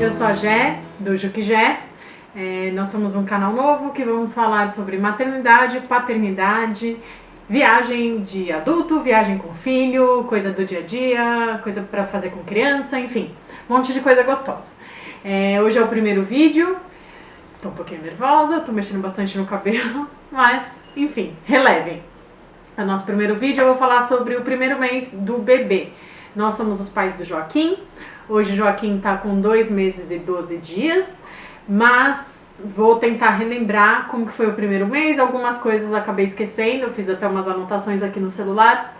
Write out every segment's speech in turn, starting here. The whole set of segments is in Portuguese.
Eu sou a Gé, do Juquigé. Nós somos um canal novo que vamos falar sobre maternidade, paternidade, viagem de adulto, viagem com filho, coisa do dia a dia, coisa para fazer com criança, enfim, um monte de coisa gostosa. Hoje é o primeiro vídeo, tô um pouquinho nervosa, tô mexendo bastante no cabelo, mas enfim, relevem. No nosso primeiro vídeo eu vou falar sobre o primeiro mês do bebê. Nós somos os pais do Joaquim. Hoje o Joaquim está com 2 meses e 12 dias, mas vou tentar relembrar como que foi o primeiro mês. Algumas coisas eu acabei esquecendo, eu fiz até umas anotações aqui no celular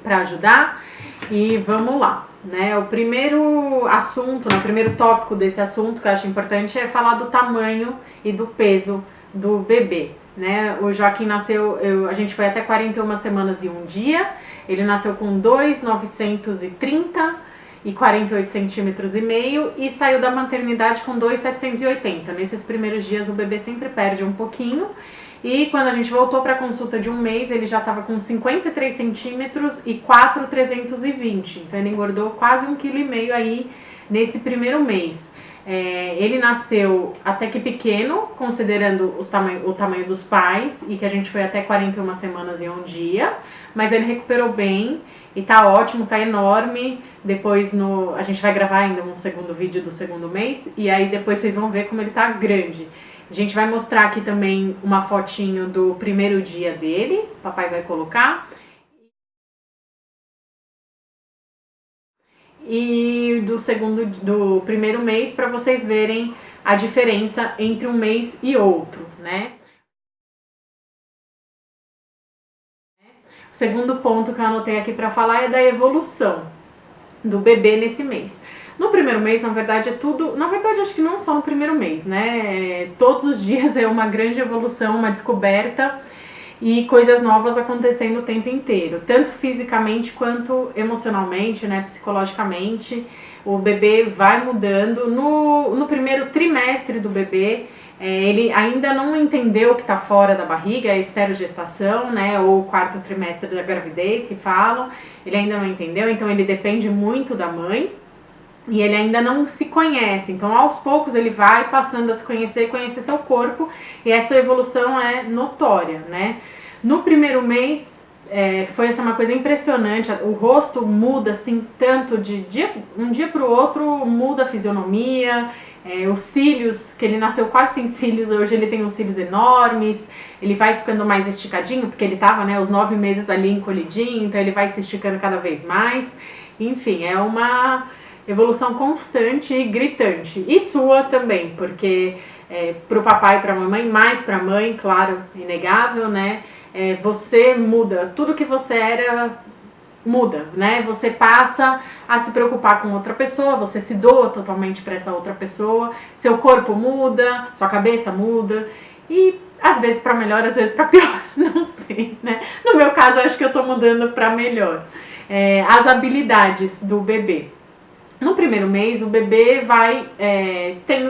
para ajudar. E vamos lá, né? O primeiro assunto, o primeiro tópico desse assunto que eu acho importante é falar do tamanho e do peso do bebê. Né? O Joaquim nasceu, a gente foi até 41 semanas e 1 dia, ele nasceu com 2,930 e 48 centímetros e meio e saiu da maternidade com 2,780. Nesses primeiros dias o bebê sempre perde um pouquinho e quando a gente voltou para a consulta de 1 mês ele já estava com 53 centímetros e 4,320, então ele engordou quase 1,5 kg aí nesse primeiro mês. Ele nasceu até que pequeno, considerando o tamanho dos pais, e que a gente foi até 41 semanas e 1 dia, mas ele recuperou bem e tá ótimo, tá enorme. Depois a gente vai gravar ainda um segundo vídeo do segundo mês, e aí depois vocês vão ver como ele tá grande. A gente vai mostrar aqui também uma fotinho do primeiro dia dele, o papai vai colocar. E do primeiro mês para vocês verem a diferença entre um mês e outro, né? O segundo ponto que eu anotei aqui para falar é da evolução do bebê nesse mês. No primeiro mês, na verdade, acho que não só no primeiro mês, né? Todos os dias é uma grande evolução, uma descoberta e coisas novas acontecendo o tempo inteiro, tanto fisicamente quanto emocionalmente, né, psicologicamente. O bebê vai mudando. No primeiro trimestre do bebê, ele ainda não entendeu que está fora da barriga, é a esterogestação, né, ou o 4º trimestre da gravidez que falam, ele ainda não entendeu, então ele depende muito da mãe. E ele ainda não se conhece, então aos poucos ele vai passando a se conhecer seu corpo, e essa evolução é notória, né? No primeiro mês foi uma coisa impressionante, o rosto muda assim tanto um dia para o outro, muda a fisionomia, os cílios, que ele nasceu quase sem cílios, hoje ele tem uns cílios enormes, ele vai ficando mais esticadinho, porque ele tava, né, os 9 meses ali encolhidinho, então ele vai se esticando cada vez mais, enfim, é uma evolução constante e gritante, e sua também, porque pro papai e pra mamãe, mais pra mãe, claro, inegável, né, você muda, tudo que você era muda, né, você passa a se preocupar com outra pessoa, você se doa totalmente pra essa outra pessoa, seu corpo muda, sua cabeça muda, e às vezes pra melhor, às vezes pra pior, não sei, né, no meu caso acho que eu tô mudando pra melhor. As habilidades do bebê. No primeiro mês, o bebê vai,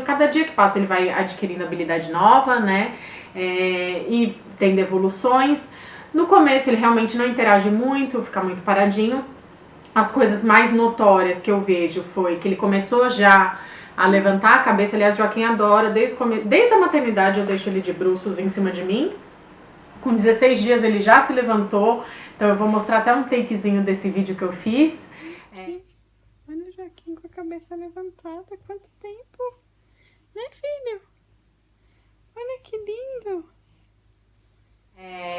cada dia que passa, ele vai adquirindo habilidade nova, né? E tendo evoluções. No começo, ele realmente não interage muito, fica muito paradinho. As coisas mais notórias que eu vejo foi que ele começou já a levantar a cabeça. Aliás, Joaquim adora, desde a maternidade eu deixo ele de bruços em cima de mim. Com 16 dias ele já se levantou, então eu vou mostrar até um takezinho desse vídeo que eu fiz. Olha o Joaquim com a cabeça levantada, quanto tempo, né, filho? Olha que lindo!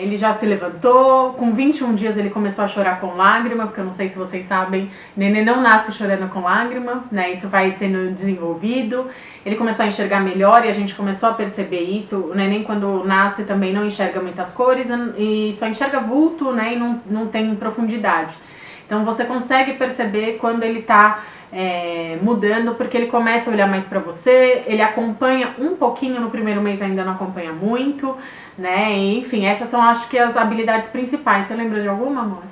Ele já se levantou, com 21 dias ele começou a chorar com lágrima, porque eu não sei se vocês sabem, neném não nasce chorando com lágrima, né, isso vai sendo desenvolvido. Ele começou a enxergar melhor e a gente começou a perceber isso. O neném quando nasce também não enxerga muitas cores e só enxerga vulto, né, e não tem profundidade. Então você consegue perceber quando ele tá mudando, porque ele começa a olhar mais pra você, ele acompanha um pouquinho, no primeiro mês ainda não acompanha muito, né? E, enfim, essas são, acho que, as habilidades principais. Você lembra de alguma, amor?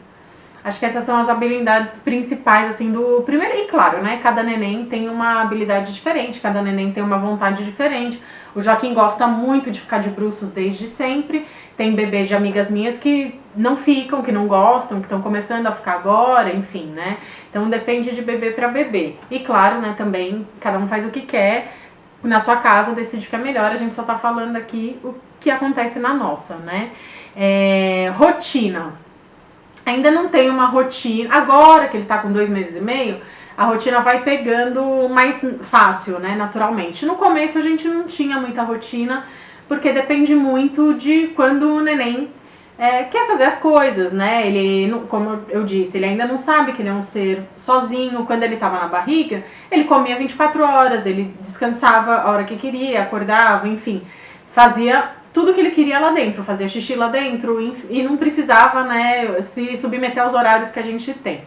Acho que essas são as habilidades principais, assim, do primeiro. E claro, né? Cada neném tem uma habilidade diferente, cada neném tem uma vontade diferente. O Joaquim gosta muito de ficar de bruços desde sempre. Tem bebês de amigas minhas que não ficam, que não gostam, que estão começando a ficar agora, enfim, né? Então depende de bebê para bebê. E claro, né, também cada um faz o que quer. Na sua casa decide o que é melhor, a gente só tá falando aqui o que acontece na nossa, né? Rotina. Ainda não tem uma rotina. Agora que ele tá com 2 meses e meio, a rotina vai pegando mais fácil, né? Naturalmente. No começo a gente não tinha muita rotina, porque depende muito de quando o neném quer fazer as coisas, né? Ele, como eu disse, ele ainda não sabe que ele é um ser sozinho. Quando ele estava na barriga, ele comia 24 horas, ele descansava a hora que queria, acordava, enfim, fazia tudo que ele queria lá dentro, fazia xixi lá dentro e não precisava, né, se submeter aos horários que a gente tem.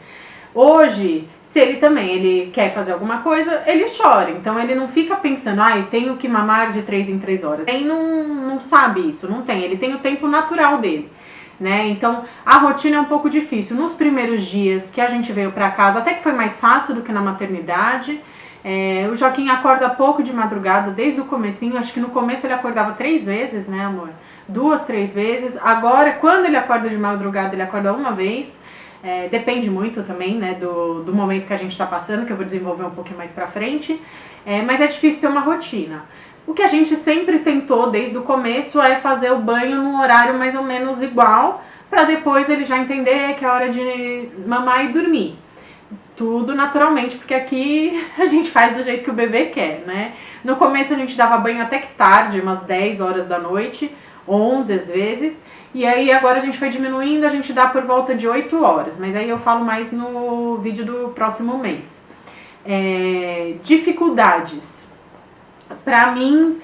Hoje, se ele quer fazer alguma coisa, ele chora. Então ele não fica pensando, tenho que mamar de 3 em 3 horas. Ele não sabe isso, não tem. Ele tem o tempo natural dele, né? Então a rotina é um pouco difícil. Nos primeiros dias que a gente veio pra casa, até que foi mais fácil do que na maternidade. O Joaquim acorda pouco de madrugada, desde o comecinho. Acho que no começo ele acordava 3 vezes, né, amor? 2, 3 vezes. Agora, quando ele acorda de madrugada, ele acorda uma vez. Depende muito também, né, do momento que a gente está passando, que eu vou desenvolver um pouquinho mais pra frente, mas é difícil ter uma rotina. O que a gente sempre tentou desde o começo é fazer o banho num horário mais ou menos igual, para depois ele já entender que é hora de mamar e dormir. Tudo naturalmente, porque aqui a gente faz do jeito que o bebê quer, né? No começo a gente dava banho até que tarde, umas 10 horas da noite, 11 às vezes. E aí agora a gente foi diminuindo, a gente dá por volta de 8 horas, mas aí eu falo mais no vídeo do próximo mês. Dificuldades. Pra mim,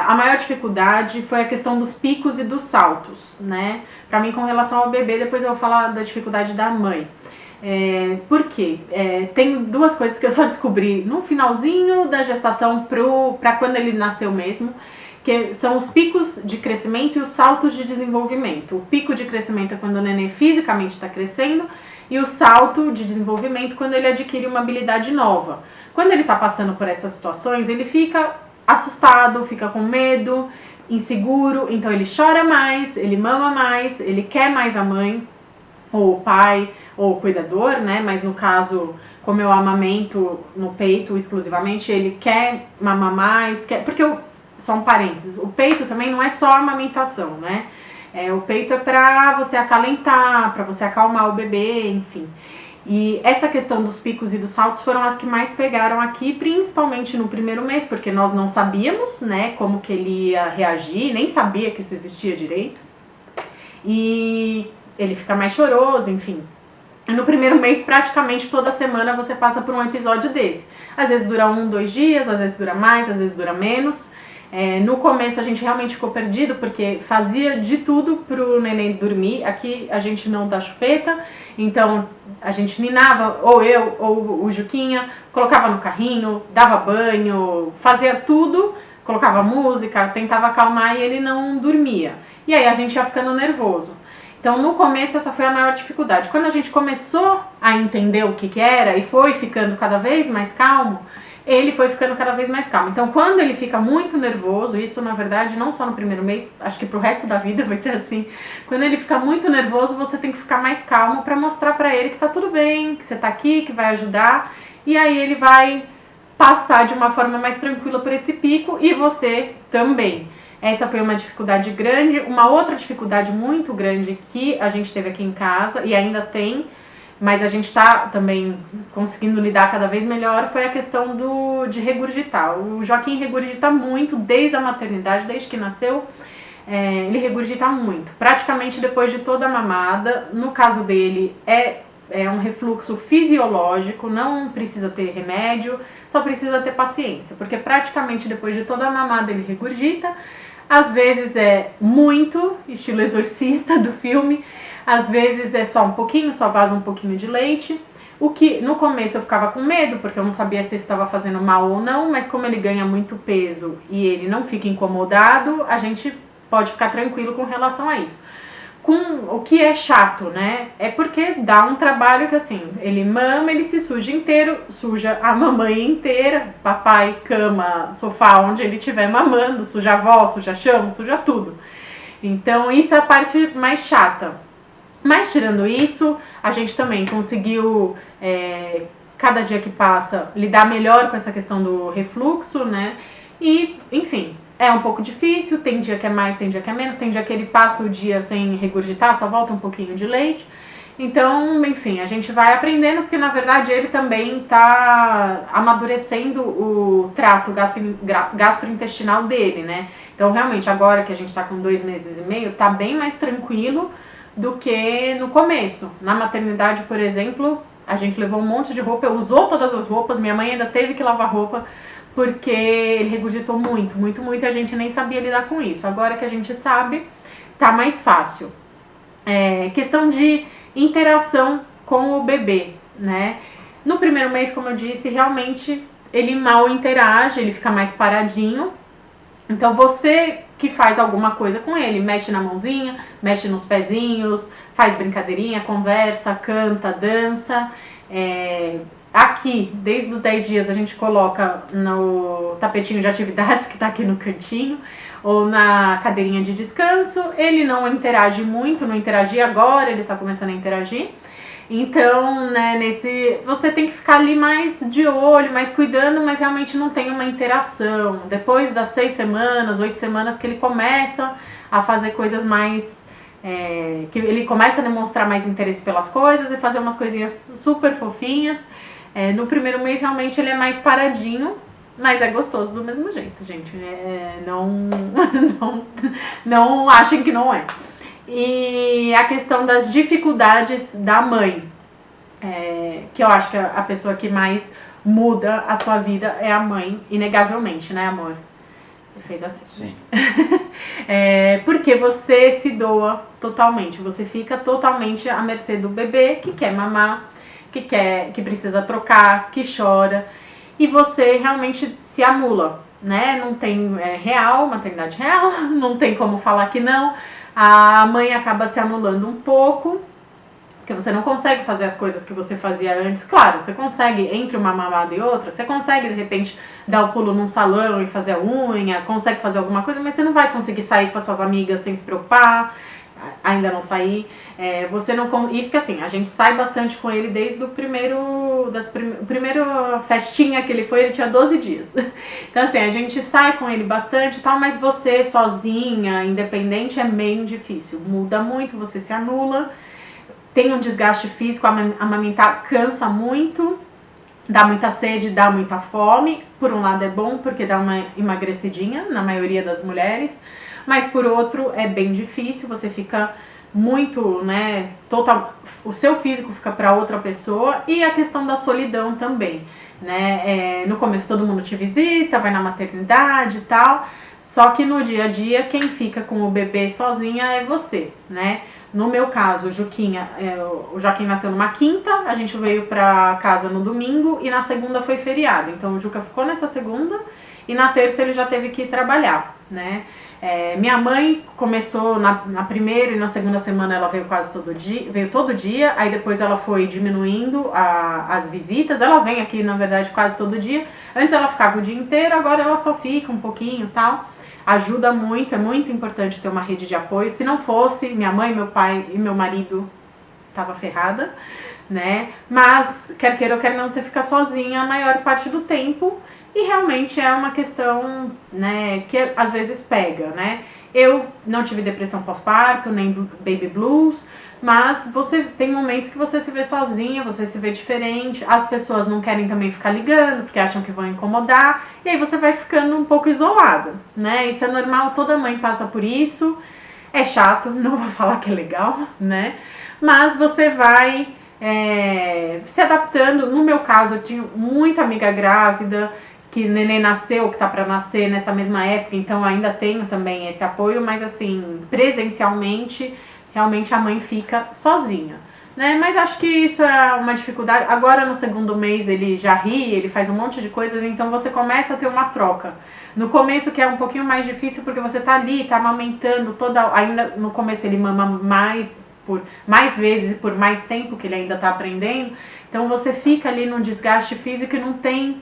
a maior dificuldade foi a questão dos picos e dos saltos, né? Pra mim, com relação ao bebê, depois eu vou falar da dificuldade da mãe. Por quê? Tem 2 coisas que eu só descobri no finalzinho da gestação pra quando ele nasceu mesmo, que são os picos de crescimento e os saltos de desenvolvimento. O pico de crescimento é quando o neném fisicamente está crescendo e o salto de desenvolvimento quando ele adquire uma habilidade nova. Quando ele está passando por essas situações, ele fica assustado, fica com medo, inseguro, então ele chora mais, ele mama mais, ele quer mais a mãe, ou o pai, ou o cuidador, né? Mas no caso, como eu amamento no peito exclusivamente, ele quer mamar mais, porque só um parênteses, o peito também não é só amamentação, né? O peito é pra você acalentar, pra você acalmar o bebê, enfim. E essa questão dos picos e dos saltos foram as que mais pegaram aqui, principalmente no primeiro mês, porque nós não sabíamos, né, como que ele ia reagir, nem sabia que isso existia direito. E ele fica mais choroso, enfim. No primeiro mês, praticamente toda semana você passa por um episódio desse. Às vezes dura 1, 2 dias, às vezes dura mais, às vezes dura menos. No começo a gente realmente ficou perdido, porque fazia de tudo pro neném dormir. Aqui a gente não dá chupeta, então a gente ninava, ou eu, ou o Juquinha, colocava no carrinho, dava banho, fazia tudo, colocava música, tentava acalmar e ele não dormia. E aí a gente ia ficando nervoso. Então no começo essa foi a maior dificuldade. Quando a gente começou a entender o que era e foi ficando cada vez mais calmo, ele foi ficando cada vez mais calmo. Então, quando ele fica muito nervoso, isso na verdade não só no primeiro mês, acho que pro resto da vida vai ser assim. Quando ele fica muito nervoso, você tem que ficar mais calmo para mostrar para ele que tá tudo bem, que você tá aqui, que vai ajudar. E aí ele vai passar de uma forma mais tranquila por esse pico e você também. Essa foi uma dificuldade grande. Uma outra dificuldade muito grande que a gente teve aqui em casa e ainda tem, mas a gente está também conseguindo lidar cada vez melhor, foi a questão de regurgitar. O Joaquim regurgita muito desde a maternidade, desde que nasceu, ele regurgita muito. Praticamente depois de toda a mamada, no caso dele é um refluxo fisiológico, não precisa ter remédio, só precisa ter paciência, porque praticamente depois de toda a mamada ele regurgita. Às vezes é muito, estilo exorcista do filme, às vezes é só um pouquinho, só vaza um pouquinho de leite. O que no começo eu ficava com medo, porque eu não sabia se isso estava fazendo mal ou não, mas como ele ganha muito peso e ele não fica incomodado, a gente pode ficar tranquilo com relação a isso. o que é chato, né? É porque dá um trabalho que assim, ele mama, ele se suja inteiro, suja a mamãe inteira, papai, cama, sofá, onde ele estiver mamando, suja a avó, suja chão, suja tudo. Então isso é a parte mais chata. Mas tirando isso, a gente também conseguiu, cada dia que passa, lidar melhor com essa questão do refluxo, né? E, enfim, é um pouco difícil, tem dia que é mais, tem dia que é menos, tem dia que ele passa o dia sem regurgitar, só volta um pouquinho de leite. Então, enfim, a gente vai aprendendo, porque na verdade ele também está amadurecendo o trato gastrointestinal dele, né? Então, realmente, agora que a gente está com 2 meses e meio, tá bem mais tranquilo do que no começo. Na maternidade, por exemplo, a gente levou um monte de roupa, usou todas as roupas, minha mãe ainda teve que lavar roupa, porque ele regurgitou muito, muito, muito, e a gente nem sabia lidar com isso. Agora que a gente sabe, tá mais fácil. Questão de interação com o bebê, né? No primeiro mês, como eu disse, realmente ele mal interage, ele fica mais paradinho. Então você que faz alguma coisa com ele, mexe na mãozinha, mexe nos pezinhos, faz brincadeirinha, conversa, canta, dança. Aqui, desde os 10 dias, a gente coloca no tapetinho de atividades que tá aqui no cantinho, ou na cadeirinha de descanso. Ele não interage muito, não interagia agora, ele tá começando a interagir. Então, né, você tem que ficar ali mais de olho, mais cuidando, mas realmente não tem uma interação. Depois das 6 semanas, 8 semanas que ele começa a fazer coisas mais... que ele começa a demonstrar mais interesse pelas coisas e fazer umas coisinhas super fofinhas. No primeiro mês, realmente, ele é mais paradinho, mas é gostoso do mesmo jeito, gente. Não achem que não é. E a questão das dificuldades da mãe, que eu acho que a pessoa que mais muda a sua vida é a mãe, inegavelmente, né, amor? Ele fez assim. Sim. Porque você se doa totalmente, você fica totalmente à mercê do bebê que quer mamar, que precisa trocar, que chora, e você realmente se anula, né? Não tem maternidade real, não tem como falar que não. A mãe acaba se anulando um pouco, porque você não consegue fazer as coisas que você fazia antes. Claro, você consegue, entre uma mamada e outra, você consegue, de repente, dar o pulo num salão e fazer a unha, consegue fazer alguma coisa, mas você não vai conseguir sair com as suas amigas sem se preocupar, ainda não sair. Isso que assim, a gente sai bastante com ele desde o primeiro festinha que ele foi, ele tinha 12 dias. Então assim, a gente sai com ele bastante e tal, mas você sozinha, independente, é bem difícil. Muda muito, você se anula, tem um desgaste físico, amamentar cansa muito, dá muita sede, dá muita fome. Por um lado é bom, porque dá uma emagrecidinha na maioria das mulheres, mas por outro é bem difícil, você fica muito, né, o seu físico fica para outra pessoa, e a questão da solidão também, né, no começo todo mundo te visita, vai na maternidade e tal, só que no dia a dia quem fica com o bebê sozinha é você, né. No meu caso, o Joaquim nasceu numa quinta, a gente veio pra casa no domingo e na segunda foi feriado. Então o Juca ficou nessa segunda e na terça ele já teve que ir trabalhar, né? Minha mãe começou na primeira e na segunda semana ela veio veio todo dia, aí depois ela foi diminuindo as visitas. Ela vem aqui, na verdade, quase todo dia. Antes ela ficava o dia inteiro, agora ela só fica um pouquinho e tal. Ajuda muito, é muito importante ter uma rede de apoio. Se não fosse, minha mãe, meu pai e meu marido tava ferrada, né? Mas, quer queira ou quer não, você fica sozinha a maior parte do tempo. E realmente é uma questão, né, que às vezes pega, né? Eu não tive depressão pós-parto, nem baby blues, mas você tem momentos que você se vê sozinha, você se vê diferente, as pessoas não querem também ficar ligando, porque acham que vão incomodar, e aí você vai ficando um pouco isolada, né? Isso é normal, toda mãe passa por isso, é chato, não vou falar que é legal, né? Mas você vai se adaptando. No meu caso, eu tinha muita amiga grávida, que neném nasceu, que tá para nascer nessa mesma época, então ainda tenho também esse apoio, mas assim, presencialmente, realmente a mãe fica sozinha. né? Mas acho que isso é uma dificuldade. Agora no segundo mês ele já ri, ele faz um monte de coisas, então você começa a ter uma troca. No começo que é um pouquinho mais difícil porque você tá ali, tá amamentando ainda no começo ele mama por mais vezes e por mais tempo que ele ainda tá aprendendo. Então você fica ali num desgaste físico e não tem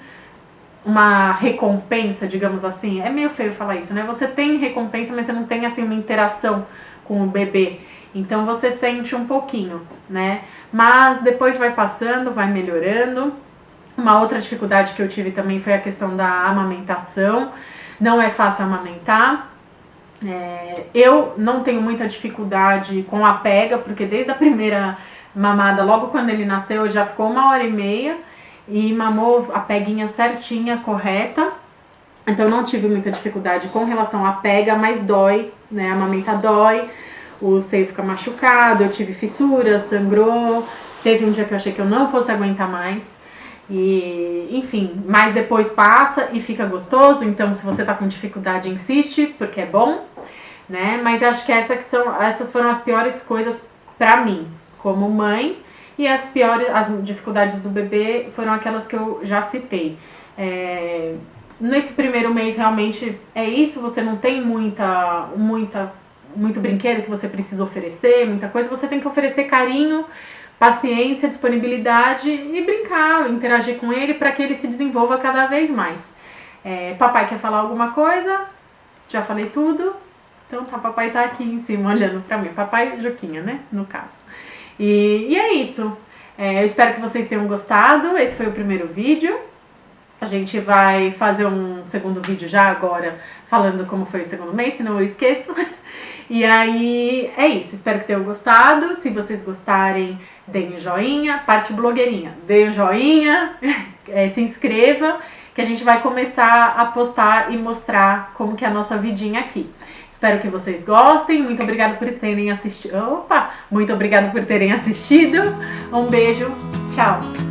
uma recompensa, digamos assim. É meio feio falar isso, né? Você tem recompensa, mas você não tem assim uma interação com o bebê. Então você sente um pouquinho, né? Mas depois vai passando, vai melhorando. Uma outra dificuldade que eu tive também foi a questão da amamentação. Não é fácil amamentar. Eu não tenho muita dificuldade com a pega, porque desde a primeira mamada, logo quando ele nasceu, já ficou 1h30 e mamou a peguinha certinha, correta. Então não tive muita dificuldade com relação à pega, mas dói, né? A amamentar dói, o seio fica machucado, eu tive fissura, sangrou. Teve um dia que eu achei que eu não fosse aguentar mais. E, enfim, mas depois passa e fica gostoso. Então se você tá com dificuldade, insiste, porque é bom, né? Mas eu acho que essas foram as piores coisas pra mim, como mãe. E as dificuldades do bebê foram aquelas que eu já citei. Nesse primeiro mês realmente é isso, você não tem muito brinquedo que você precisa oferecer, muita coisa, você tem que oferecer carinho, paciência, disponibilidade e brincar, interagir com ele para que ele se desenvolva cada vez mais. Papai quer falar alguma coisa? Já falei tudo? Então tá, papai tá aqui em cima olhando pra mim, papai Juquinha, né, no caso. E é isso, eu espero que vocês tenham gostado, esse foi o primeiro vídeo. A gente vai fazer um segundo vídeo já agora, falando como foi o segundo mês, senão eu esqueço. E aí, é isso. Espero que tenham gostado. Se vocês gostarem, deem um joinha. Parte blogueirinha, deem um joinha, se inscreva, que a gente vai começar a postar e mostrar como que é a nossa vidinha aqui. Espero que vocês gostem. Muito obrigada por terem assistido. Muito obrigada por terem assistido. Um beijo. Tchau.